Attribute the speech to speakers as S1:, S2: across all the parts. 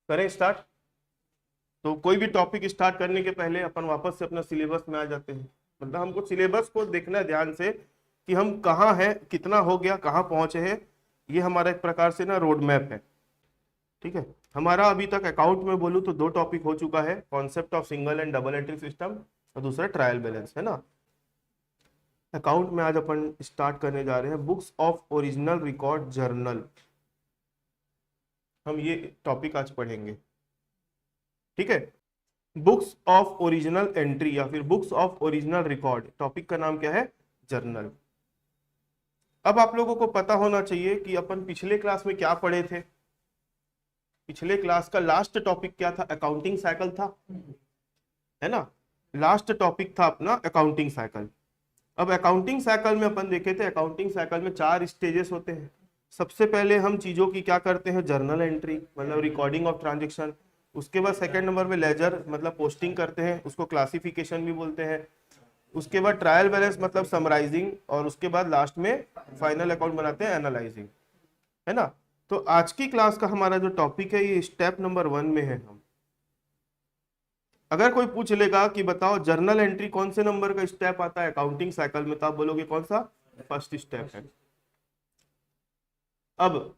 S1: करें स्टार्ट। तो कोई भी टॉपिक स्टार्ट करने के पहले अपन वापस से अपना सिलेबस में आ जाते हैं। मतलब हमको सिलेबस को देखना है ध्यान से कि हम कहाँ हैं, कितना हो गया, कहाँ पहुंचे हैं। ये हमारा एक प्रकार से ना रोड मैप है। ठीक है, हमारा अभी तक अकाउंट में बोलूँ तो 2 टॉपिक हो चुका है, concept of single and double entry system और दूसरा ट्रायल बैलेंस, है ना। अकाउंट में आज अपन स्टार्ट करने जा रहे हैं books of original record journal. हम ये टॉपिक आज पढ़ेंगे। ठीक है, बुक्स ऑफ ओरिजिनल एंट्री या फिर books of original record, topic का नाम क्या है, जर्नल। अब आप लोगों को पता होना चाहिए कि अपन पिछले क्लास में क्या पढ़े थे। पिछले क्लास का लास्ट टॉपिक क्या था, अकाउंटिंग साइकिल था, है ना। लास्ट टॉपिक था अपना अकाउंटिंग साइकिल। अब अकाउंटिंग साइकिल में अपन देखे थे, अकाउंटिंग साइकिल में 4 स्टेजेस होते हैं। सबसे पहले हम चीजों की क्या करते हैं, जर्नल एंट्री मतलब रिकॉर्डिंग ऑफ ट्रांजेक्शन। उसके बाद सेकंड नंबर में लेजर मतलब पोस्टिंग करते हैं, उसको क्लासिफिकेशन भी बोलते हैं। उसके बाद ट्रायल बैलेंस मतलब समराइजिंग, और उसके बाद लास्ट में फाइनल अकाउंट बनाते हैं, एनालाइजिंग, है ना। तो आज की क्लास का हमारा जो टॉपिक है ये स्टेप नंबर 1 में है। हम अगर कोई पूछ लेगा कि बताओ जर्नल एंट्री कौन से नंबर का स्टेप आता है अकाउंटिंग साइकिल में, तो आप बोलोगे कौन सा, फर्स्ट स्टेप है। अब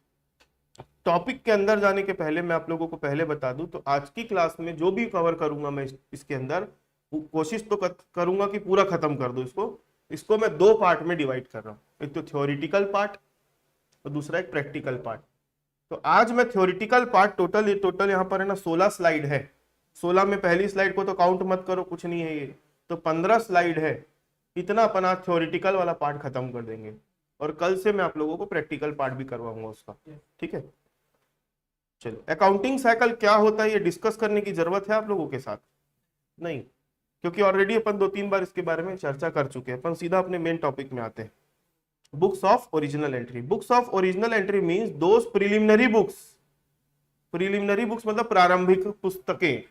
S1: टॉपिक के अंदर जाने के पहले मैं आप लोगों को पहले बता दूं, तो आज की क्लास में जो भी कवर करूंगा मैं इसके अंदर कोशिश तो करूंगा कि पूरा खत्म कर दूं इसको मैं 2 पार्ट में डिवाइड कर रहा हूं, एक तो थ्योरेटिकल पार्ट और दूसरा एक प्रैक्टिकल पार्ट। तो आज मैं थ्योरेटिकल पार्ट टोटल यहाँ पर है ना 16 स्लाइड है। 16 में पहली स्लाइड को तो काउंट मत करो, कुछ नहीं है ये, तो 15 स्लाइड है। इतना अपन आज थ्योरेटिकल वाला पार्ट खत्म कर देंगे और कल से मैं आप लोगों को प्रैक्टिकल पार्ट भी करवाऊंगा उसका। ठीक है, चलो अकाउंटिंग साइकिल क्या होता है ये डिस्कस करने की जरूरत है आप लोगों के साथ नहीं, क्योंकि ऑलरेडी अपन 2-3 बार इसके बारे में चर्चा कर चुके हैं। अपन सीधा अपने मेन टॉपिक में आते हैं, books of original entry. Books of original entry means those preliminary books, preliminary books मतलब प्रारंभिक पुस्तकें,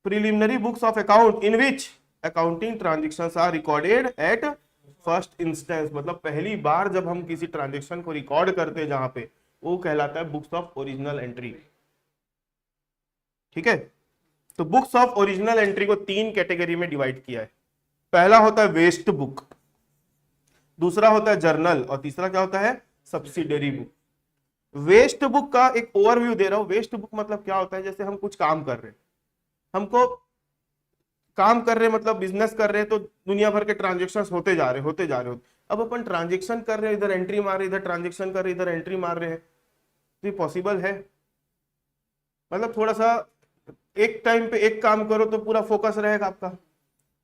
S1: preliminary books of account in which accounting transactions are recorded at first instance, मतलब पहली बार जब हम किसी ट्रांजेक्शन को रिकॉर्ड करते हैं जहां पे, वो कहलाता है बुक्स ऑफ ओरिजिनल एंट्री। ठीक है, तो बुक्स ऑफ ओरिजिनल एंट्री को 3 कैटेगरी में डिवाइड किया है। पहला होता है वेस्ट बुक, दूसरा होता है जर्नल और तीसरा क्या होता है, सब्सिडरी बुक। वेस्ट बुक का एक ओवरव्यू दे रहा हूं। वेस्ट बुक मतलब क्या होता है, जैसे हम कुछ काम कर रहे हैं, हमको काम कर रहे हैं मतलब बिजनेस कर रहे हैं, तो दुनिया भर के ट्रांजेक्शन होते जा रहे। अब अपन ट्रांजेक्शन कर रहे हैं, इधर एंट्री मार रहे, इधर ट्रांजेक्शन कर रहे, इधर एंट्री मार रहे हैं, तो ये पॉसिबल है? मतलब थोड़ा सा एक टाइम पे एक काम करो तो पूरा फोकस रहेगा आपका।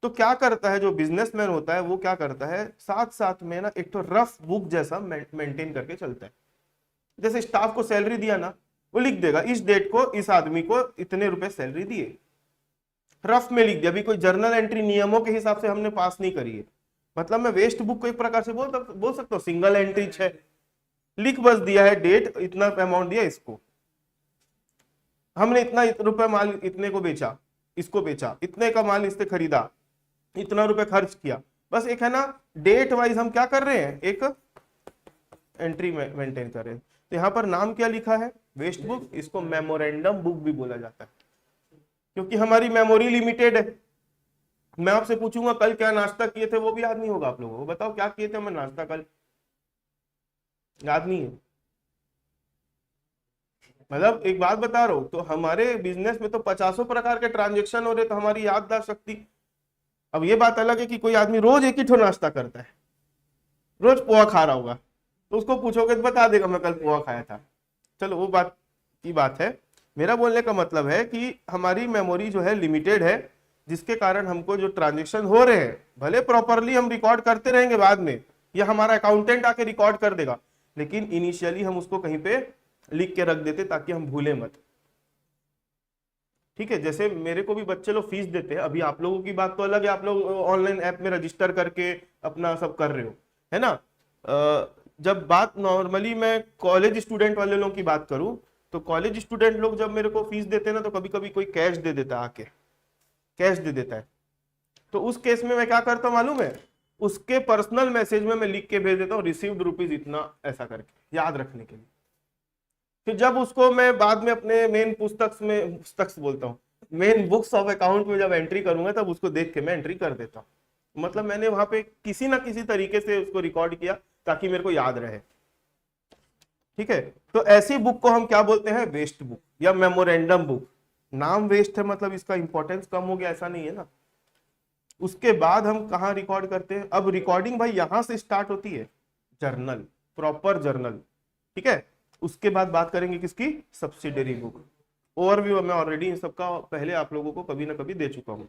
S1: तो क्या करता है जो बिजनेसमैन होता है, वो क्या करता है, साथ साथ में ना एक तो रफ बुक जैसा मेंटेन करके चलता है। जैसे स्टाफ को सैलरी दिया ना, वो लिख देगा इस डेट को इस आदमी को इतने रुपए सैलरी दिए, रफ में लिख दिया। अभी कोई जर्नल एंट्री नियमों के हिसाब से हमने पास नहीं करी है। मतलब मैं वेस्ट बुक को एक प्रकार से बोल सकता हूँ सिंगल एंट्री है, लिख बस दिया है डेट, इतना अमाउंट दिया इसको, हमने इतना रुपए माल इतने को बेचा, इसको बेचा, इतने का माल इससे खरीदा, इतना रुपए खर्च किया, बस एक है ना डेट वाइज हम क्या कर रहे हैं, एक एंट्री मेंटेन कर रहे हैं। तो यहाँ पर नाम क्या लिखा है, वेस्ट बुक। इसको मेमोरेंडम बुक भी बोला जाता है, क्योंकि हमारी मेमोरी लिमिटेड है। मैं आपसे पूछूंगा कल क्या नाश्ता किए थे, वो भी याद नहीं होगा आप लोगों को। बताओ क्या किए थे मैं नाश्ता कल, याद नहीं है। मतलब एक बात बता रहा हूं, तो हमारे बिजनेस में तो 50 प्रकार के ट्रांजेक्शन हो रहे, तो हमारी याददाश्त शक्ति। अब ये बात अलग है कि कोई आदमी रोज एक ही ठो नाश्ता करता है, रोज पोहा खा रहा होगा, तो उसको पूछोगे तो बता देगा मैं कल पोहा खाया था। चलो वो बात की बात है। मेरा बोलने का मतलब है कि हमारी मेमोरी जो है लिमिटेड है, जिसके कारण हमको जो ट्रांजेक्शन हो रहे हैं भले प्रॉपरली हम रिकॉर्ड करते रहेंगे बाद में, या हमारा अकाउंटेंट आके रिकॉर्ड कर देगा, लेकिन इनिशियली हम उसको कहीं पे लिख के रख देते ताकि हम भूले मत। ठीक है, जैसे मेरे को भी बच्चे लोग फीस देते हैं, अभी आप लोगों की बात तो अलग है, आप लोग ऑनलाइन ऐप में रजिस्टर करके अपना सब कर रहे हो, है ना। जब बात नॉर्मली मैं कॉलेज स्टूडेंट वाले लोगों की बात करूं, तो कॉलेज स्टूडेंट लोग जब मेरे को फीस देते हैं ना, तो कभी कभी कोई कैश दे देता है, आके कैश दे देता है। तो उस केस में मैं क्या करता हूं मालूम है, उसके पर्सनल मैसेज में मैं लिख के भेज देता हूँ रिसीव्ड रुपीज इतना, ऐसा करके याद रखने के लिए। फिर जब उसको मैं बाद में अपने मेन पुस्तक बोलता हूँ, मेन बुक्स ऑफ अकाउंट में जब एंट्री करूंगा तब उसको देख के मैं एंट्री कर देता हूँ। मतलब मैंने वहां पे किसी ना किसी तरीके से उसको रिकॉर्ड किया ताकि मेरे को याद रहे। ठीक है, तो ऐसी बुक को हम क्या बोलते हैं, वेस्ट बुक या मेमोरेंडम बुक। नाम वेस्ट है मतलब इसका इंपॉर्टेंस कम हो गया ऐसा नहीं है ना। उसके बाद हम कहाँ रिकॉर्ड करते हैं, अब रिकॉर्डिंग भाई यहां से स्टार्ट होती है, जर्नल, प्रॉपर जर्नल। ठीक है, उसके बाद बात करेंगे किसकी, सब्सिडरी बुक। ओवरव्यू मैं ऑलरेडी इन सबका पहले आप लोगों को कभी ना कभी दे चुका हूं।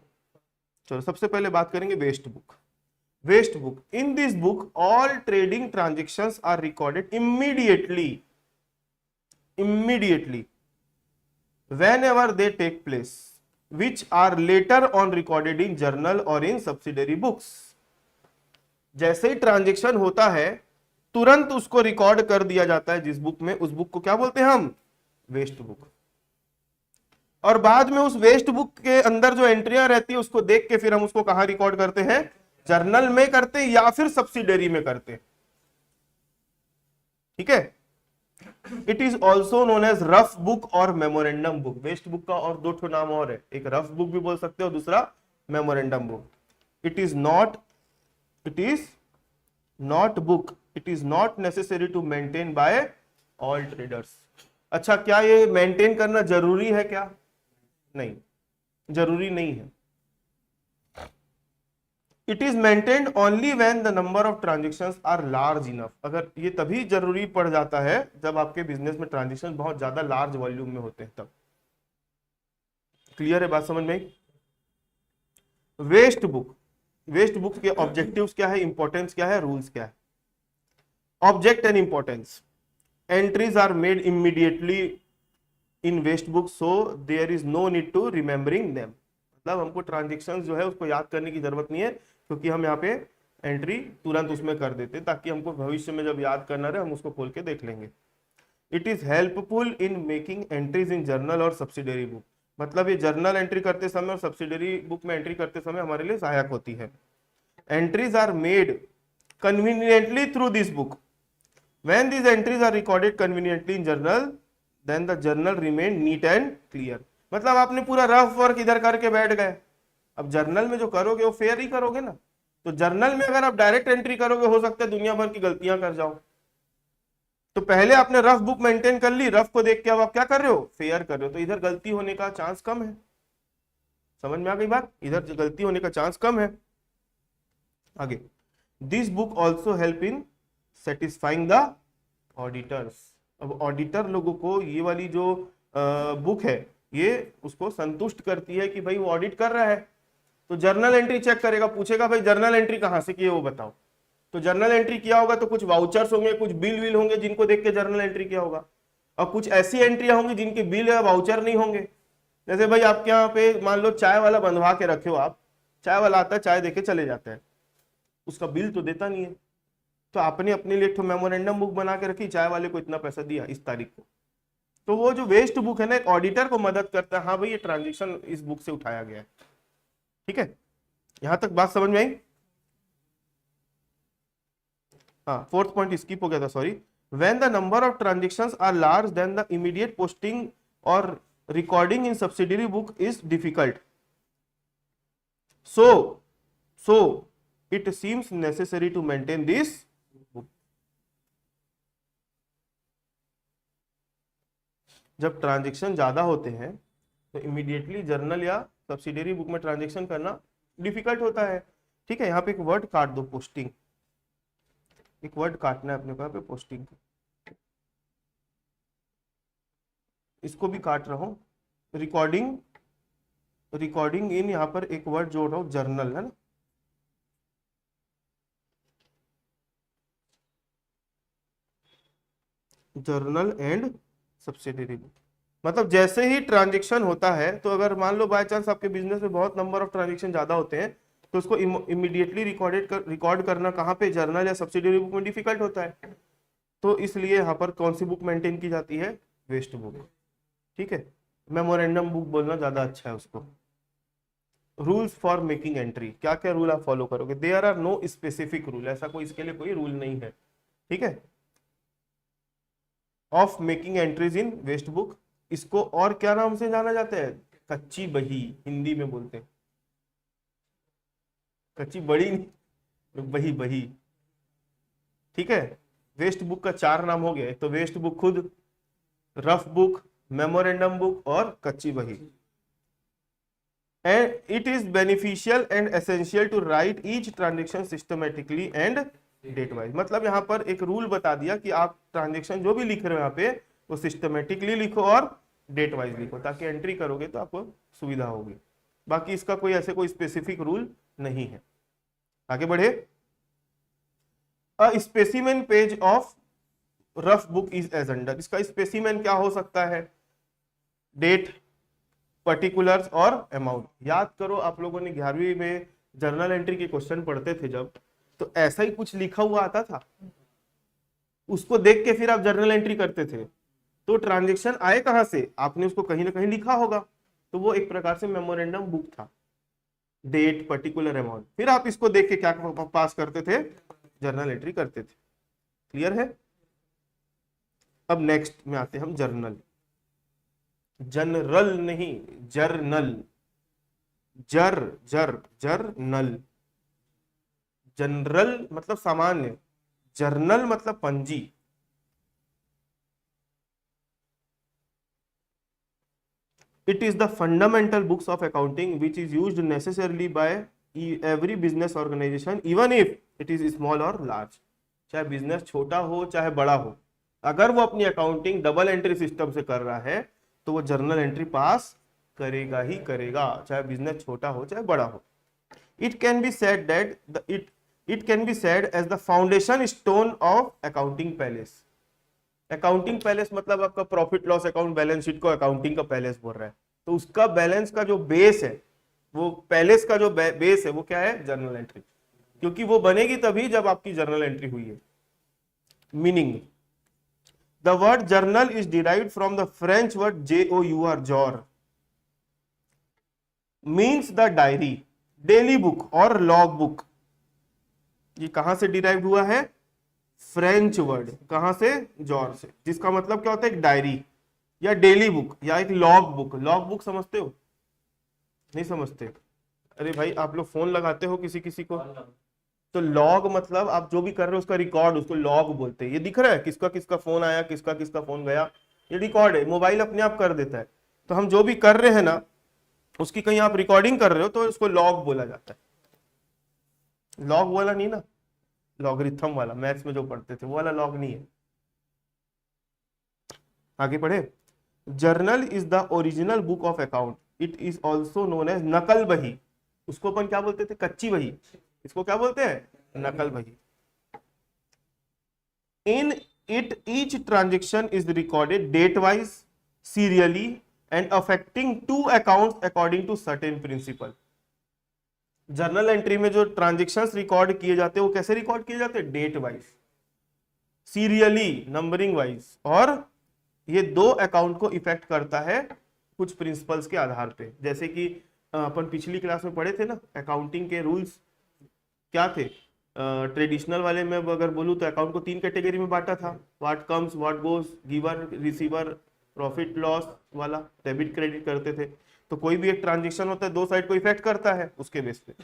S1: चलो सबसे पहले बात करेंगे waste book. Waste book, in this book all trading transactions are recorded immediately whenever they take place, which are later on recorded in journal or in subsidiary books। जैसे ही ट्रांजेक्शन होता है तुरंत उसको रिकॉर्ड कर दिया जाता है जिस बुक में, उस बुक को क्या बोलते हैं हम, वेस्ट बुक। और बाद में उस वेस्ट बुक के अंदर जो एंट्रियां रहती है उसको देख के फिर हम उसको कहां रिकॉर्ड करते हैं, जर्नल में करते हैं या फिर सब्सिडरी में करते हैं। ठीक है, it is also known as rough book और मेमोरेंडम बुक। वेस्ट बुक का और दो ठो नाम और है, एक रफ बुक भी बोल सकते हो, दूसरा memorandum book. It is not book, it is not necessary to maintain by all traders. अच्छा, क्या ये मेंटेन करना जरूरी है क्या, नहीं, जरूरी नहीं है। It is maintained only when the number of transactions are large enough. अगर ये तभी जरूरी पड़ जाता है जब आपके बिजनेस में ट्रांजेक्शन बहुत ज्यादा लार्ज वॉल्यूम में होते हैं तब। क्लियर है बात समझ में? वेस्ट बुक के ऑब्जेक्टिव्स क्या है, इंपॉर्टेंस क्या है, रूल्स क्या है। Object and importance, entries are made immediately in waste book so there is no need to remembering them. मतलब हमको ट्रांजेक्शन जो है उसको याद करने की जरूरत नहीं है, क्योंकि हम यहाँ पे एंट्री तुरंत उसमें कर देते हैं ताकि हमको भविष्य में जब याद करना रहे हम उसको खोल के देख लेंगे। It is helpful in making entries in journal और सब्सिडरी बुक। मतलब ये जर्नल एंट्री करते समय और सब्सिडरी बुक में एंट्री करते समय हमारे लिए सहायक होती है। Entries are made conveniently through this book. When these entries are recorded conveniently in journal then the journal remain neat and clear. मतलब आपने पूरा रफ वर्क इधर करके बैठ गए, अब जर्नल में जो करोगे वो फेयर ही करोगे ना। तो जर्नल में अगर आप डायरेक्ट एंट्री करोगे हो सकता है दुनिया भर की गलतियां कर जाओ। तो पहले आपने रफ बुक मेंटेन कर ली, रफ को देख के अब आप क्या कर रहे हो, फेयर कर रहे हो, तो इधर गलती होने का चांस कम है। समझ में आ गई बात, इधर गलती होने का चांस कम है। आगे, this book also help in satisfying the auditors. अब ऑडिटर लोगों को ये वाली जो बुक है ये उसको संतुष्ट करती है कि भाई वो ऑडिट कर रहा है, तो जर्नल एंट्री चेक करेगा, पूछेगा भाई जर्नल एंट्री कहां से किए वो बताओ। तो जर्नल एंट्री किया होगा तो कुछ वाउचर्स होंगे, कुछ बिल विल होंगे जिनको देख के जर्नल एंट्री किया होगा, और कुछ ऐसी एंट्रियां होंगी जिनके बिल या वाउचर नहीं होंगे। जैसे भाई आपके यहाँ पे मान लो चाय वाला बंधवा के रखे हो आप, चाय वाला आता है चाय देके चले जाता है, उसका बिल तो देता नहीं है, तो आपने अपने लिए एक मेमोरेंडम बुक बना के रखी, चाय वाले को इतना पैसा दिया इस तारीख को। तो वो जो वेस्ट बुक है ना, एक ऑडिटर को मदद करता है, हाँ भाई ये ट्रांजेक्शन इस बुक से उठाया गया है। ठीक है, यहां तक बात समझ में आई? हाँ, फोर्थ पॉइंट स्किप हो गया था, sorry. When the number of transactions are large then the immediate posting और recording in subsidiary book is difficult, so it seems necessary to maintain this book. जब ट्रांजेक्शन ज्यादा होते हैं तो इमीडिएटली जर्नल या सब्सिडरी बुक में transaction करना difficult होता है। ठीक है, यहाँ पे एक वर्ड काट दो, पोस्टिंग, एक वर्ड काटना है अपने को यहाँ पे, पोस्टिंग, इसको भी काट रहा हूं। रिकॉर्डिंग इन यहाँ पर एक वर्ड जोड़ रहा हूं, जर्नल, है ना। जर्नल एंड सब्सिडरी बुक, मतलब जैसे ही ट्रांजेक्शन होता है तो अगर मान लो बाय चांस आपके बिजनेस में बहुत नंबर ऑफ ट्रांजेक्शन ज्यादा होते हैं तो उसको इमीडिएटली रिकॉर्ड करना कहाँ पे, जर्नल या सब्सिडरी बुक में डिफिकल्ट होता है। तो इसलिए यहाँ पर कौन सी बुक मेंटेन की जाती है, वेस्ट बुक। ठीक है, मेमोरेंडम बुक बोलना ज्यादा अच्छा है उसको। रूल्स फॉर मेकिंग एंट्री, क्या क्या रूल आप फॉलो करोगे, there are no specific rule, ऐसा कोई इसके लिए कोई रूल नहीं है। ठीक है, of making entries in waste book. इसको और क्या नाम से जाना जाता है? कच्ची बही, हिंदी में बोलते हैं। कच्ची बड़ी नहीं, बही बही, ठीक है। वेस्ट बुक का 4 नाम हो गया, एक तो वेस्ट बुक खुद, रफ बुक, मेमोरेंडम बुक और कच्ची बही। And it is beneficial and essential to write each transaction systematically and date wise. मतलब यहाँ पर एक रूल बता दिया कि आप ट्रांजेक्शन जो भी लिख रहे हो यहाँ पे वो सिस्टमेटिकली लिखो और डेट वाइज लिखो, ताकि एंट्री करोगे तो आपको सुविधा होगी। बाकी इसका कोई ऐसे कोई स्पेसिफिक रूल नहीं है। आगे बढ़े। A specimen page of rough book is as under. इसका स्पेसिमेन क्या हो सकता है? डेट, पर्टिकुलर्स और अमाउंट। याद करो आप लोगों ने 11वीं में जर्नल एंट्री के क्वेश्चन पढ़ते थे जब, तो ऐसा ही कुछ लिखा हुआ आता था, उसको देख के फिर आप जर्नल एंट्री करते थे। तो ट्रांजेक्शन आए कहां से? आपने उसको कहीं ना कहीं लिखा होगा, तो वो एक प्रकार से मेमोरेंडम बुक था। डेट, पर्टिकुलर, अमाउंट, फिर आप इसको देख के क्या पास करते थे? जर्नल एंट्री करते थे। क्लियर है? अब नेक्स्ट में आते हैं हम जर्नल। जनरल नहीं, जर्नल, जर जर जर्नल। जनरल मतलब सामान्य, जर्नल मतलब पंजी। It is the fundamental books of accounting which is used necessarily by every business organization even if it is small or large। चाहे बिजनेस छोटा हो चाहे बड़ा हो, अगर वो अपनी अकाउंटिंग डबल एंट्री सिस्टम से कर रहा है तो वो जर्नल एंट्री पास करेगा ही करेगा, चाहे बिजनेस छोटा हो चाहे बड़ा हो। It can be said that it can be said as the foundation stone of accounting palace। Accounting palace मतलब आपका profit loss account, balance sheet को अकाउंटिंग का पैलेस बोल रहा है, तो उसका बैलेंस का जो बेस है, वो पैलेस का जो बेस है वो क्या है? Journal entry. क्योंकि वो बनेगी तभी जब आपकी जर्नल एंट्री हुई है। Meaning, the word journal is derived from the French word JOUR, jaw, means the diary, daily book और लॉग बुक। ये कहां से डिराइव हुआ है? फ्रेंच वर्ड, कहां से? जॉर से, जिसका मतलब क्या होता है? एक डायरी या डेली बुक या एक लॉग बुक। लॉग बुक समझते हो? नहीं समझते? अरे भाई आप लोग फोन लगाते हो किसी किसी को, तो लॉग मतलब आप जो भी कर रहे हो उसका रिकॉर्ड, उसको लॉग बोलते हैं। ये दिख रहा है किसका किसका फोन आया, किसका किसका फोन गया, ये रिकॉर्ड है, मोबाइल अपने आप कर देता है। तो हम जो भी कर रहे हैं ना, उसकी कहीं आप रिकॉर्डिंग कर रहे हो तो उसको लॉग बोला जाता है। लॉग वाला नहीं ना, लॉगरिथम वाला, मैथ्स में जो पढ़ते थे वो वाला लॉग नहीं है। आगे पढ़े। Journal is the original book of account, it is also known as नकल बही। उसको अपन क्या बोलते थे? कच्ची बही। इसको क्या बोलते हैं? नकल बही। In it each transaction is recorded date wise, serially and affecting to accounts according to certain principal. Journal entry में जो ट्रांजेक्शंस रिकॉर्ड किए जाते हैं वो कैसे रिकॉर्ड किए जाते हैं? Date wise, serially, numbering wise, और ये दो अकाउंट को इफेक्ट करता है कुछ प्रिंसिपल्स के आधार पे। जैसे कि अपन पिछली क्लास में पढ़े थे ना, अकाउंटिंग के रूल्स क्या थे? ट्रेडिशनल वाले में अगर बोलूं तो अकाउंट को 3 कैटेगरी में बांटा था, what comes, what goes, giver, receiver, profit loss वाला, डेबिट क्रेडिट करते थे। तो कोई भी एक ट्रांजेक्शन होता है दो साइड को इफेक्ट करता है उसके बेस पे।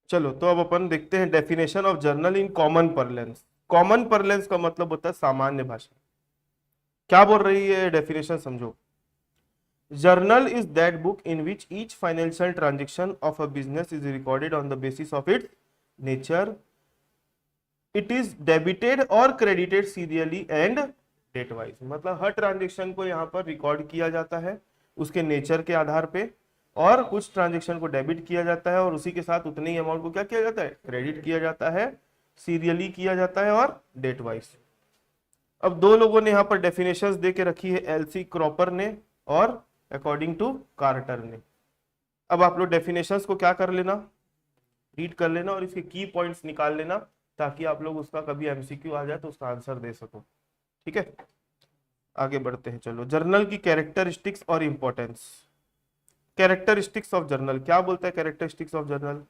S1: चलो तो अब अपन देखते हैं definition of journal in common parlance. Common parlance का मतलब होता है सामान्य भाषा। क्या बोल रही है डेफिनेशन, समझो। Journal is that book in which each financial transaction of a business is recorded on the basis of its nature, it is debited और credited serially and date wise. मतलब हर ट्रांजेक्शन को यहाँ पर रिकॉर्ड किया जाता है उसके नेचर के आधार पे, और कुछ ट्रांजेक्शन को डेबिट किया जाता है और उसी के साथ उतने ही अमाउंट को क्या किया जाता है? क्रेडिट किया जाता है, सीरियली किया जाता है और डेट वाइज। अब दो लोगों ने यहाँ पर डेफिनेशंस दे के रखी है, एलसी क्रॉपर ने और अकॉर्डिंग टू कार्टर ने। अब आप लोग डेफिनेशंस को क्या कर लेना, रीड कर लेना और इसके की पॉइंट्स निकाल लेना, ताकि आप लोग उसका कभी एमसीक्यू आ जाए तो उसका आंसर दे सको। ठीक है, आगे बढ़ते हैं। चलो, जर्नल की कैरेक्टरिस्टिक्स और इंपॉर्टेंस। कैरेक्टरिस्टिक्स ऑफ जर्नल क्या बोलता है? Characteristics of journal,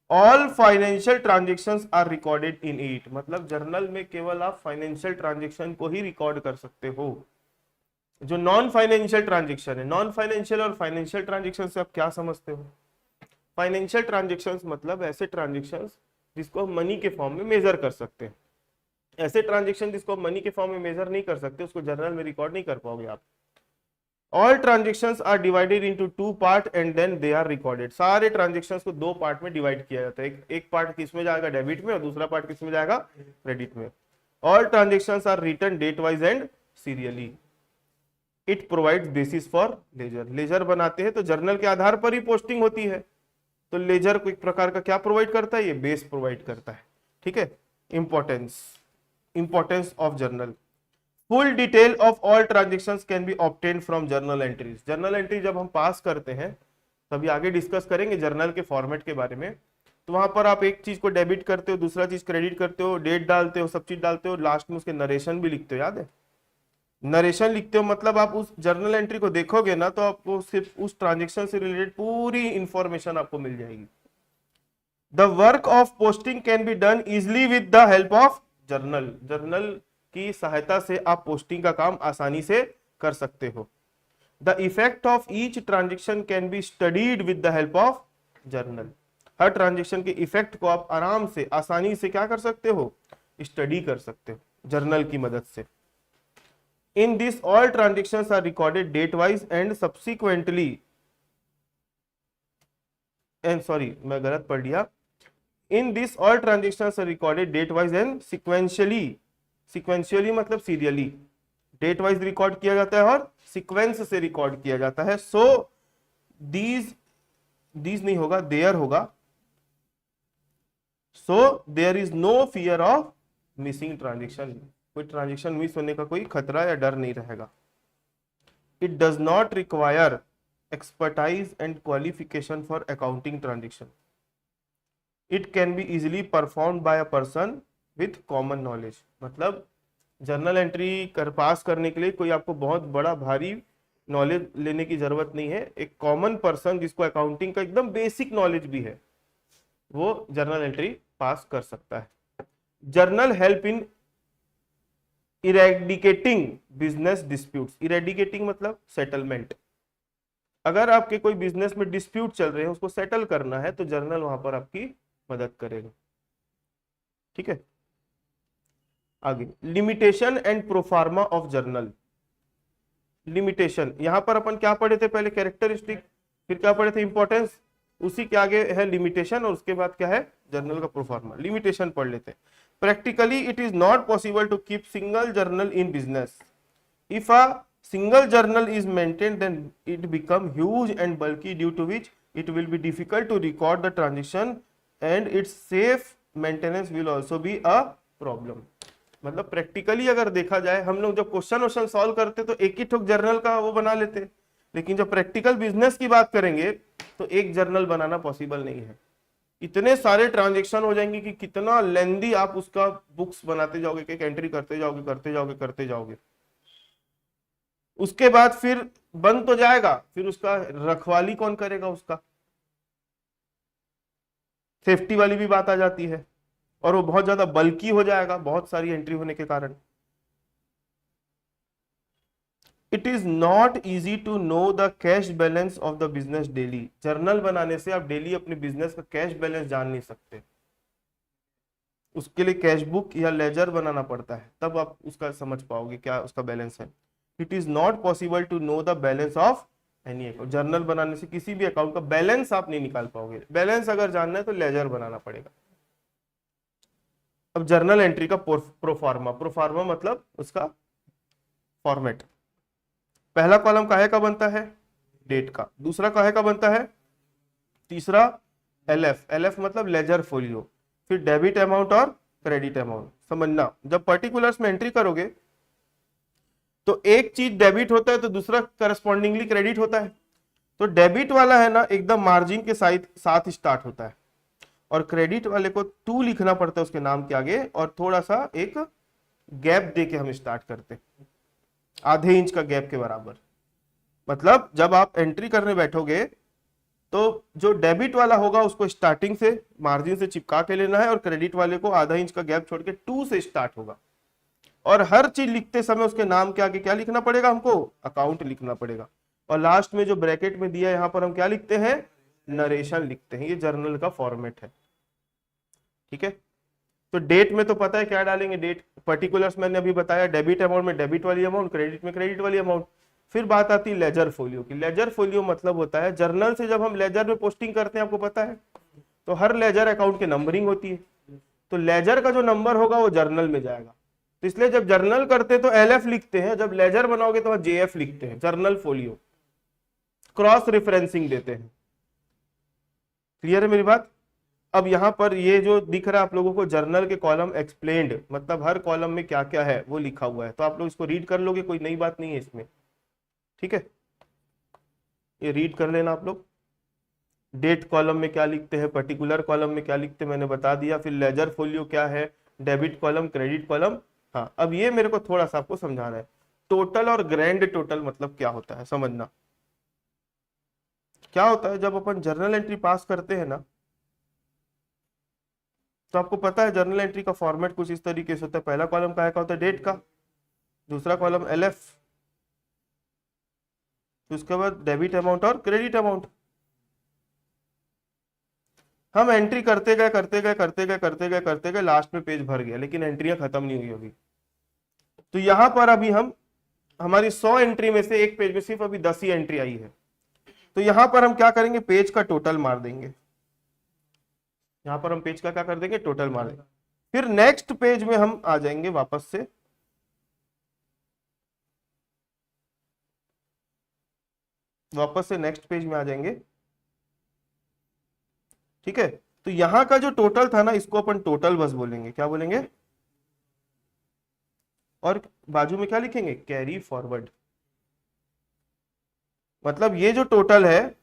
S1: all financial transactions are recorded in it, मतलब जर्नल में केवल आप फाइनेंशियल ट्रांजेक्शन को ही रिकॉर्ड कर सकते हो। जो नॉन फाइनेंशियल ट्रांजेक्शन है, नॉन फाइनेंशियल और फाइनेंशियल ट्रांजेक्शन से आप क्या समझते हो? फाइनेंशियल ट्रांजेक्शन्स मतलब ऐसे ट्रांजेक्शन्स जिसको हम मनी के फॉर्म में मेजर कर सकते हैं। ऐसे ट्रांजेक्शन जिसको आप मनी के फॉर्म में मेजर नहीं कर सकते, उसको जर्नल में रिकॉर्ड नहीं कर पाओगे आप। All transactions are divided into 2 part and then they are recorded. सारे ट्रांजेक्शंस को 2 पार्ट में डिवाइड किया जाता है। एक पार्ट किसमें जाएगा? डेबिट में, और दूसरा पार्ट किसमें जाएगा? क्रेडिट में। All transactions are written date wise and serially. It provides basis for ledger. Ledger बनाते हैं तो जर्नल के आधार पर ही पोस्टिंग होती है, तो लेजर को एक प्रकार का क्या प्रोवाइड करता है? ये बेस प्रोवाइड करता है। ठीक है। Importance of journal. Full detail of all transactions can be obtain from journal entries. Journal entry जब हम पास करते हैं, तभी आगे डिस्कस करेंगे जर्नल के फॉर्मेट के बारे में, तो वहां पर आप एक चीज को डेबिट करते हो, दूसरा चीज क्रेडिट करते हो, डेट डालते हो, सब चीज डालते हो, लास्ट में उसके नरेशन भी लिखते हो। याद है? नरेशन लिखते हो मतलब आप उस जर्नल एंट्री को देखोगे ना, तो आपको सिर्फ उस ट्रांजेक्शन से रिलेटेड पूरी इंफॉर्मेशन आपको मिल जाएगी। The work of posting can be done easily with the help of journal. Journal की सहायता से आप पोस्टिंग का काम आसानी से कर सकते हो। The effect of each transaction can be studied with the help of journal. Her transaction के इफेक्ट को आप आराम से, आसानी से क्या कर सकते हो? स्टडी कर सकते हो जर्नल की मदद से। In this all transactions are recorded date wise and subsequently, and sorry मैं गलत पढ़ लिया। In this all transactions are recorded date wise and sequentially. Sequentially मतलब सीरियली। डेट वाइज रिकॉर्ड किया जाता है और सीक्वेंस से रिकॉर्ड किया जाता है। सो दीज नहीं होगा, देयर होगा। So there is no fear of missing transaction. कोई ट्रांजेक्शन मिस होने का कोई खतरा या डर नहीं रहेगा। It does not require expertise and qualification for accounting transaction. It can be easily perform by a person with common knowledge. मतलब जर्नल एंट्री पास करने के लिए कोई आपको बहुत बड़ा भारी नॉलेज लेने की जरूरत नहीं है। एक कॉमन पर्सन जिसको अकाउंटिंग का एकदम बेसिक नॉलेज भी है, वो जर्नल एंट्री पास कर सकता है। Journal help in eradicating business disputes. Eradicating मतलब सेटलमेंट। अगर आपके कोई बिजनेस में डिस्प्यूट चल रहे हैं, उसको सेटल करना है, तो जर्नल वहां पर आपकी मदद करेगा। ठीक है। आगे limitation and proforma of journal. Limitation, यहां पर अपन क्या पढ़े थे? पहले कैरेक्टरिस्टिक, फिर क्या पढ़े थे? इंपॉर्टेंस। उसी के आगे है लिमिटेशन, और उसके बाद क्या है? जर्नल का प्रोफार्मा। लिमिटेशन पढ़ लेते हैं। Practically it is not possible to keep single journal in business. If a single journal is maintained, then it become huge and bulky, due to which it will be difficult to record the transaction and its safe maintenance will also be a problem। मतलब practically अगर देखा जाए, हम लोग जब question solve करते तो एक ही ठोक जर्नल का वो बना लेते, लेकिन जब प्रैक्टिकल बिजनेस की बात करेंगे तो एक जर्नल बनाना पॉसिबल नहीं है। इतने सारे ट्रांजेक्शन हो जाएंगे कि कितना लेंदी आप उसका बुक्स बनाते जाओगे, एक एंट्री करते जाओगे करते जाओगे करते जाओगे। उसके बाद फिर बंद तो जाएगा, फिर उसका रखवाली कौन करेगा? उसका सेफ्टी वाली भी बात आ जाती है, और वो बहुत ज्यादा बल्की हो जाएगा बहुत सारी एंट्री होने के कारण। It is not easy to know the cash balance of the business daily. Journal बनाने से आप डेली अपने बिजनेस का कैश बैलेंस जान नहीं सकते। उसके लिए कैश बुक या लेजर बनाना पड़ता है, तब आप उसका समझ पाओगे क्या उसका बैलेंस है। It is not possible to know the balance of any account. Journal बनाने से किसी भी अकाउंट का बैलेंस आप नहीं निकाल पाओगे। बैलेंस अगर जानना है तो लेजर बनाना पड़ेगा। अब जर्नल एंट्री का प्रोफार्मा। प्रोफार्मा मतलब उसका फॉर्मेट। पहला कॉलम काहे का बनता है? डेट का। दूसरा काहे का बनता है? तीसरा एलएफ। एलएफ मतलब लेजर फोलियो। फिर डेबिट अमाउंट और क्रेडिट अमाउंट। समझना, जब पर्टिकुलर्स में एंट्री करोगे तो एक चीज डेबिट होता है तो दूसरा करस्पॉन्डिंगली क्रेडिट होता है। तो डेबिट वाला है ना एकदम मार्जिन के साथ स्टार्ट होता है, और क्रेडिट वाले को 2 लिखना पड़ता है उसके नाम के आगे, और थोड़ा सा एक गैप दे के हम स्टार्ट करते हैं, आधे इंच का गैप के बराबर। मतलब जब आप एंट्री करने बैठोगे तो जो डेबिट वाला होगा उसको स्टार्टिंग से मार्जिन से चिपका के लेना है, और क्रेडिट वाले को आधा इंच का गैप छोड़ के 2 से स्टार्ट होगा। और हर चीज लिखते समय उसके नाम के आगे क्या लिखना पड़ेगा हमको, अकाउंट लिखना पड़ेगा। और लास्ट में जो ब्रैकेट में दिया है यहाँ पर हम क्या लिखते हैं, नरेशन लिखते हैं। ये जर्नल का फॉर्मेट है, ठीक है। तो डेट में तो पता है क्या डालेंगे, डेट पर्टिकुलर्स मैंने अभी बताया, डेबिट अमाउंट में डेबिट वाली अमाउंट, क्रेडिट में क्रेडिट वाली अमाउंट। फिर बात आती है लेजर फोलियो की। लेजर फोलियो मतलब होता है जर्नल से जब हम लेजर में पोस्टिंग करते हैं, आपको पता है, तो हर लेजर अकाउंट की नंबरिंग होती है, तो लेजर का जो नंबर होगा वो जर्नल में जाएगा। तो इसलिए जब जर्नल करते हैं तो LF लिखते हैं, जब लेजर बनाओगे तो JF लिखते हैं, जर्नल फोलियो। क्रॉस रेफरेंसिंग देते हैं। क्लियर है मेरी बात। अब यहां पर ये जो दिख रहा है आप लोगों को जर्नल के कॉलम एक्सप्लेन्ड, मतलब हर कॉलम में क्या क्या है वो लिखा हुआ है, तो आप लोग इसको रीड कर लोगे, कोई नई बात नहीं है इसमें, ठीक है। ये रीड कर लेना आप लोग। डेट कॉलम में क्या लिखते हैं, पर्टिकुलर कॉलम में क्या लिखते हैं मैंने बता दिया। फिर लेजर फोलियो क्या है, डेबिट कॉलम, क्रेडिट कॉलम। हाँ, अब ये मेरे को थोड़ा सा आपको समझाना है, टोटल और ग्रैंड टोटल मतलब क्या होता है, समझना। क्या होता है जब अपन जर्नल एंट्री पास करते हैं ना, तो आपको पता है जर्नल एंट्री का फॉर्मेट कुछ इस तरीके से होता है। पहला कॉलम का होता है डेट का, दूसरा कॉलम LF, तो उसके बाद डेबिट अमाउंट और क्रेडिट अमाउंट। हम एंट्री करते गए करते गए करते गए करते गए करते गए, लास्ट में पेज भर गया, लेकिन एंट्रियां खत्म नहीं हुई होगी। तो यहां पर अभी हम हमारी 100 एंट्री में से एक पेज में सिर्फ अभी 10 ही एंट्री आई है, तो यहां पर हम क्या करेंगे, पेज का टोटल मार देंगे। यहां पर हम पेज का क्या कर देंगे, टोटल मार देंगे। फिर नेक्स्ट पेज में हम आ जाएंगे वापस से, नेक्स्ट पेज में आ जाएंगे, ठीक है। तो यहां का जो टोटल था ना, इसको अपन टोटल बस बोलेंगे, क्या बोलेंगे, और बाजू में क्या लिखेंगे, कैरी फॉरवर्ड। मतलब ये जो टोटल है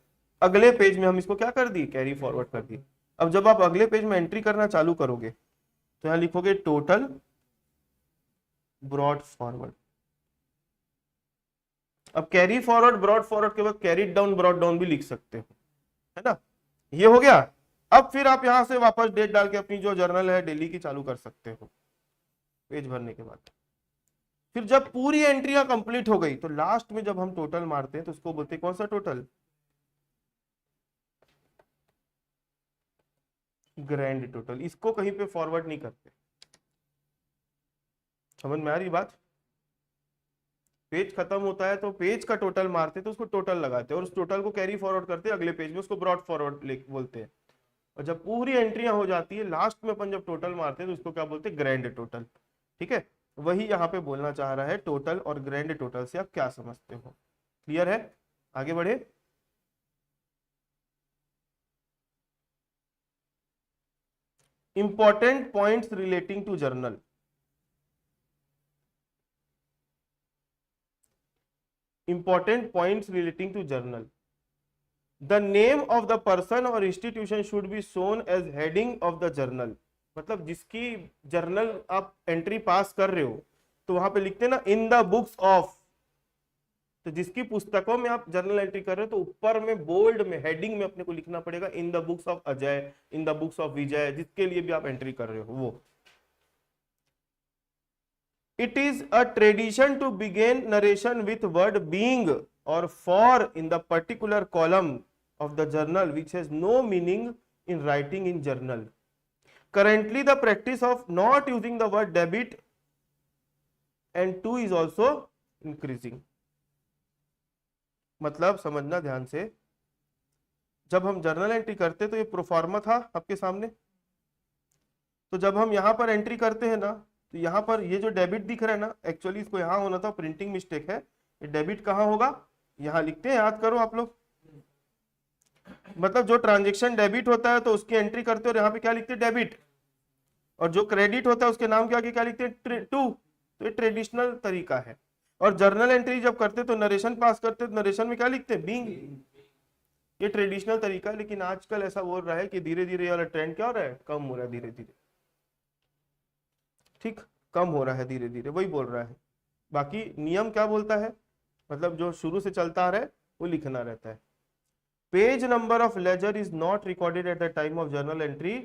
S1: अगले पेज में हम इसको क्या कर दी, कैरी फॉरवर्ड कर दी। अब जब आप अगले पेज में एंट्री करना चालू करोगे तो यहां लिखोगे टोटल ब्रॉड फॉरवर्ड। अब कैरी फॉरवर्ड ब्रॉड फॉरवर्ड के बाद कैरी डाउन ब्रॉड डाउन भी लिख सकते हो, है ना। ये हो गया। अब फिर आप यहां से वापस डेट डाल के अपनी जो जर्नल है डेली की चालू कर सकते हो पेज भरने के बाद। फिर जब पूरी एंट्रियां कंप्लीट हो गई तो लास्ट में जब हम टोटल मारते हैं तो उसको बोलते हैं कौन सा टोटल, ग्रैंड टोटल। इसको कहीं पे फॉरवर्ड नहीं करते, समझ में आ रही बात। पेज खत्म होता है तो पेज का टोटल मारते तो उसको टोटल लगाते हैं, और उस टोटल को कैरी फॉरवर्ड करते हैं अगले पेज में, उसको ब्रॉड फॉरवर्ड बोलते हैं। और जब पूरी एंट्रियां हो जाती है लास्ट में अपन जब टोटल मारते हैं तो उसको क्या बोलते हैं, ग्रैंड टोटल, ठीक है। वही यहाँ पे बोलना चाह रहा है, टोटल और ग्रैंड टोटल से आप क्या समझते हो। क्लियर है, आगे बढ़े। Important points relating to journal. Important points relating to journal. The name of the person or institution should be shown as heading of the journal। मतलब जिसकी जर्नल आप एंट्री पास कर रहे हो तो वहां पे लिखते हैं ना इन द बुक्स ऑफ, तो जिसकी पुस्तकों में आप जर्नल एंट्री कर रहे हो तो ऊपर में बोल्ड में हेडिंग में अपने को लिखना पड़ेगा in the books of Ajay, in the books of Vijay, जिसके लिए भी आप एंट्री कर रहे हो वो। It is a tradition to begin narration with word being or for in the particular column of the journal which has no meaning in writing in journal. Currently, the practice of not using the word debit and to is also increasing. मतलब समझना ध्यान से, जब हम journal entry करते तो ये proforma था आपके सामने, तो जब हम यहां पर एंट्री करते हैं ना तो यहाँ पर ये जो डेबिट दिख रहा है ना, एक्चुअली इसको यहाँ होना था, प्रिंटिंग मिस्टेक है। ये डेबिट कहाँ होगा, यहाँ लिखते हैं, याद करो आप लोग। मतलब जो ट्रांजेक्शन डेबिट होता है तो उसकी एंट्री करते हो और यहाँ पे क्या लिखते हैं, डेबिट। और जो क्रेडिट होता है उसके नाम के आगे क्या लिखते हैं, टू। तो ये ट्रेडिशनल तरीका है। और जर्नल एंट्री जब करते तो नरेशन पास करते तो नरेशन में क्या लिखते हैं, बीइंग। ये ट्रेडिशनल तरीका है, लेकिन आजकल ऐसा बोल रहा है कि धीरे धीरे ये वाला ट्रेंड क्या हो रहा है, कम हो रहा है धीरे धीरे, ठीक, कम हो रहा है धीरे धीरे, वही बोल रहा है। बाकी नियम क्या बोलता है, मतलब जो शुरू से चलता आ रहा है वो लिखना रहता है। Page number of ledger is not recorded at the time of journal entry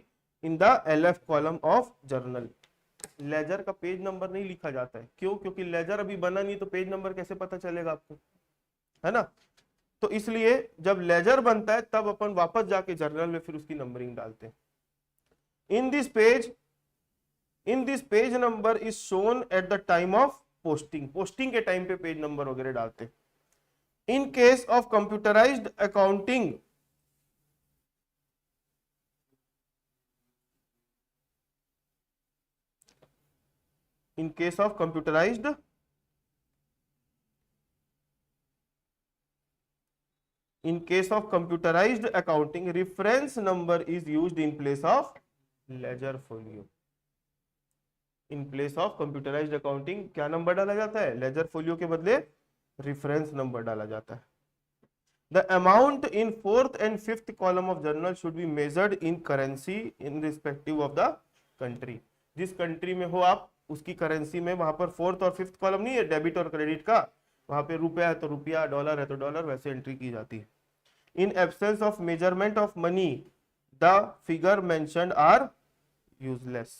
S1: in the LF column of journal. Ledger का पेज नंबर नहीं लिखा जाता है, क्यों? क्योंकि लेजर अभी बना नहीं, तो पेज नंबर कैसे पता चलेगा आपको, है ना? तो इसलिए जब लेजर बनता है तब अपन वापस जाके जर्नल में फिर उसकी नंबरिंग डालते हैं। In this page number is shown eight the time of posting, posting के टाइम पे पेज नंबर वगैरह डालते हैं। In case of computerised accounting, in case of computerized accounting, reference number is used in place of ledger folio। In place of computerised accounting क्या number डाला जाता है? Ledger folio के बदले रेफरेंस नंबर डाला जाता है। The amount in 4th and 5th column of journal should be measured in currency in respective of the country. जिस कंट्री में हो आप, उसकी करेंसी में वहां पर 4th और 5th कॉलम नहीं है डेबिट और क्रेडिट का, वहां पे रुपया है तो रुपया, डॉलर है तो डॉलर, वैसे एंट्री की जाती है। In absence of measurement of money the figure mentioned are useless.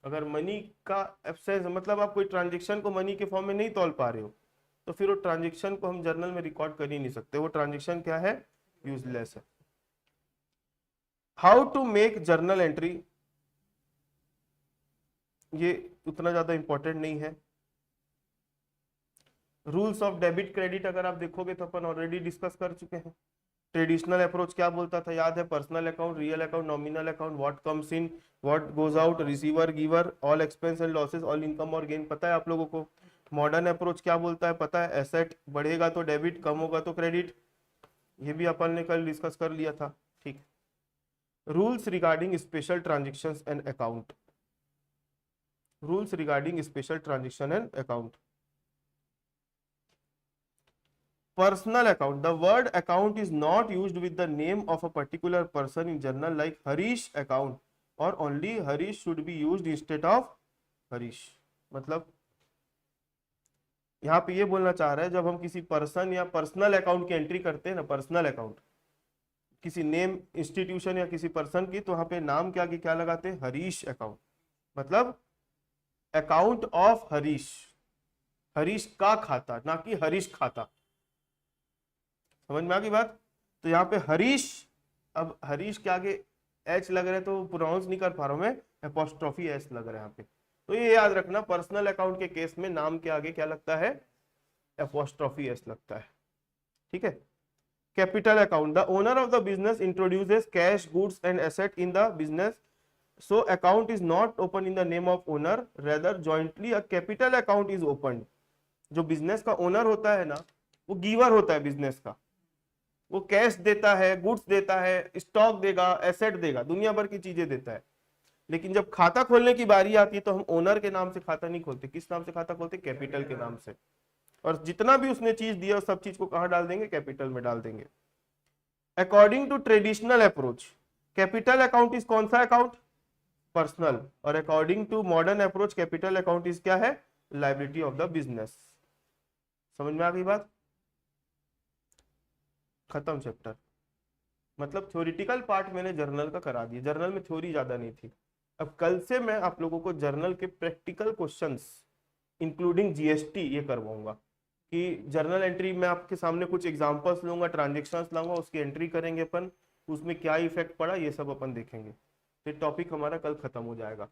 S1: अगर मनी का एब्सेंस मतलब आप कोई ट्रांजेक्शन को मनी के फॉर्म में नहीं तौल पा रहे हो, तो फिर वो ट्रांजेक्शन को हम जर्नल में रिकॉर्ड कर ही नहीं सकते, वो ट्रांजेक्शन क्या है? यूजलेस है। How to make journal entry, ये उतना ज्यादा इंपॉर्टेंट नहीं है। रूल्स ऑफ डेबिट क्रेडिट अगर आप देखोगे तो अपन ऑलरेडी डिस्कस कर चुके हैं। ट्रेडिशनल अप्रोच क्या बोलता था, याद है? Personal account, real account, nominal account, what comes in, what goes out, receiver, giver, all expense and losses, all income और गेन, पता है आप लोगों को? मॉडर्न अप्रोच क्या बोलता है पता है? एसेट बढ़ेगा तो डेबिट, कम होगा तो क्रेडिट, ये भी अपन ने कल डिस्कस कर लिया था, ठीक। Rules regarding special transactions and account, rules regarding special transaction and account. Personal account, the word account is not used with the name of a particular person in journal like Harish account, or only Harish should be used instead of Harish। मतलब यहाँ पे ये बोलना चाह रहा है, जब हम किसी पर्सन या पर्सनल अकाउंट की एंट्री करते हैं ना, पर्सनल अकाउंट, किसी नेम इंस्टीट्यूशन या किसी पर्सन की, तो वहां पे नाम के आगे क्या लगाते हैं? हरीश अकाउंट। मतलब अकाउंट ऑफ हरीश, हरीश का खाता, ना कि हरीश खाता। समझ में आ गई बात? तो यहाँ पे हरीश, अब हरीश के आगे एच लग रहा है तो प्रोनाउंस नहीं कर पा रहा हूं मैं, एपोस्ट्रोफी एस लग रहा है यहाँ पे, तो ये याद रखना, पर्सनल अकाउंट के केस में नाम के आगे क्या लगता है? एपोस्ट्रोफी एस लगता है, ठीक है। Capital account, the owner of the business introduces cash, goods and asset in the business, so account is not open in the name of owner, rather jointly a capital account is open. जो business का owner होता है ना, वो giver होता है business का, वो कैश देता है, गुड्स देता है, स्टॉक देगा, एसेट देगा, दुनिया भर की चीजें देता है। लेकिन जब खाता खोलने की बारी आती है तो हम ओनर के नाम से खाता नहीं खोलते, किस नाम से खाता खोलते? कैपिटल के नाम से। और जितना भी उसने चीज दिया सब चीज को कहां डाल देंगे? कैपिटल में डाल देंगे। According to traditional approach, capital account is कौन सा अकाउंट? पर्सनल। और according to modern approach, capital account is क्या है? Liability of the business. समझ में आ गई बात? खत्म चैप्टर। मतलब थ्योरेटिकल पार्ट मैंने जर्नल का करा दिया, जर्नल में थ्योरी ज्यादा नहीं थी। अब कल से मैं आप लोगों को जर्नल के प्रैक्टिकल क्वेश्चंस इंक्लूडिंग जीएसटी ये करवाऊंगा, कि जर्नल एंट्री में आपके सामने कुछ एग्जांपल्स लूंगा, ट्रांजेक्शंस लाऊंगा, उसकी एंट्री करेंगे अपन, उसमें क्या इफेक्ट पड़ा ये सब अपन देखेंगे। फिर टॉपिक हमारा कल खत्म हो जाएगा।